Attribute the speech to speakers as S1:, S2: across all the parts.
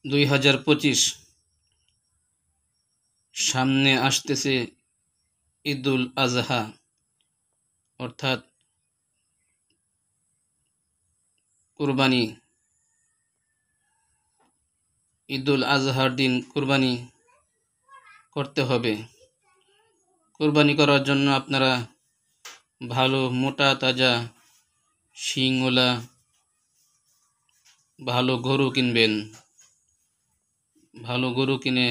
S1: 2025 সামনে আসতেছে ঈদুল আজহা, অর্থাৎ কুরবানি। ঈদুল আজহার দিন কুরবানি করতে হবে। কুরবানি করার জন্য আপনারা ভালো মোটা তাজা শিংওয়ালা ভালো গরু কিনবেন। ভালো গরু কিনে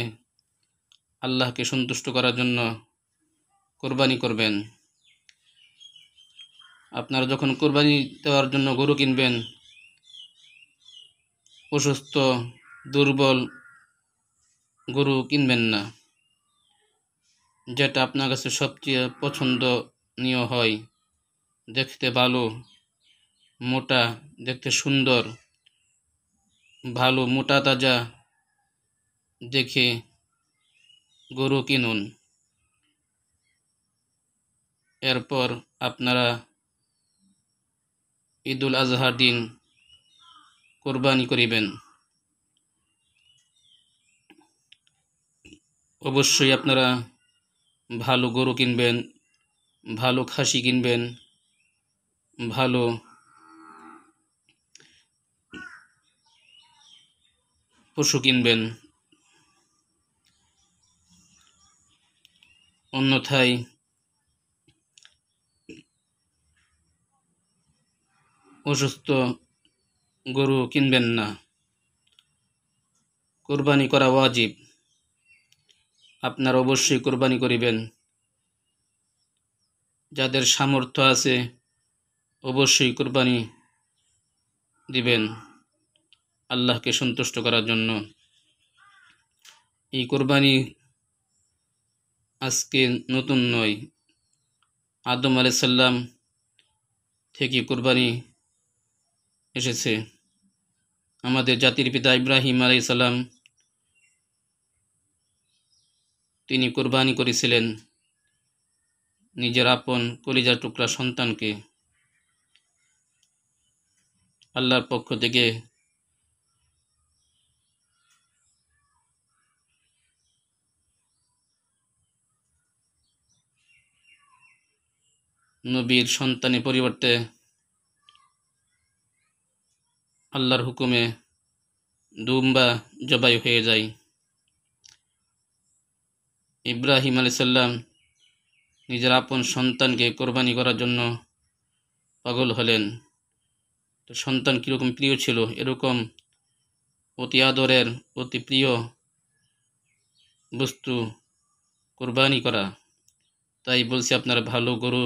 S1: আল্লাহকে সন্তুষ্ট করার জন্য কুরবানি করবেন। আপনারা যখন কুরবানি দেওয়ার জন্য গরু কিনবেন, অসুস্থ দুর্বল গরু কিনবেন না। যেটা আপনার কাছে সবচেয়ে পছন্দনীয় হয়, দেখতে ভালো, মোটা, দেখতে সুন্দর, ভালো মোটা তাজা দেখে গরু কিনুন। এরপর আপনারা ঈদুল আজহার দিন কোরবানি করিবেন। অবশ্যই আপনারা ভালো গরু কিনবেন, ভালো খাসি কিনবেন, ভালো পশু কিনবেন। অন্যথায় অসুস্থ গরু কিনবেন না। কোরবানি করা ওয়াজিব। আপনারা অবশ্যই কোরবানি করিবেন। যাদের সামর্থ্য আছে অবশ্যই কোরবানি দিবেন আল্লাহকে সন্তুষ্ট করার জন্য। এই কোরবানি আজকে নতুন নয়, আদম আলাইহিস সালাম থেকে কোরবানি এসেছে। আমাদের জাতির পিতা ইব্রাহিম আলাইহিস সালাম তিনি কোরবানি করেছিলেন নিজের আপন কলিজার টুকরা সন্তানকে। আল্লাহর পক্ষ থেকে নবীর সন্তানের পরিবর্তে আল্লাহর হুকুমে দুম্বা জবাই হয়ে যায়। ইব্রাহিম আলাইহিস সালাম নিজের আপন সন্তানকে কোরবানি করার জন্য পাগল হলেন। তো সন্তান কীরকম প্রিয় ছিল, এরকম অতি আদরের অতি প্রিয় বস্তু কোরবানি করা। তাই বলছি আপনারা ভালো গরু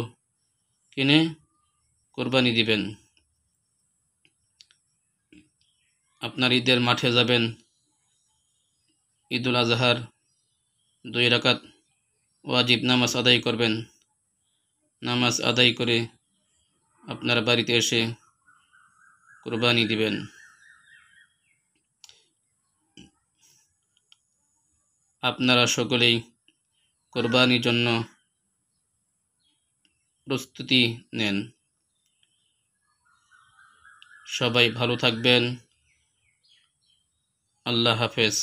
S1: কিনে কোরবানি দিবেন। আপনার ঈদের মাঠে যাবেন, ঈদুল আজহার 2 রাকাত ওয়াজিব নামাজ আদায় করবেন। নামাজ আদায় করে আপনার বাড়িতে এসে কোরবানি দিবেন। আপনারা সকলেই কোরবানির জন্য প্রস্তুতি নেন। সবাই ভালো থাকবেন। আল্লাহ হাফেজ।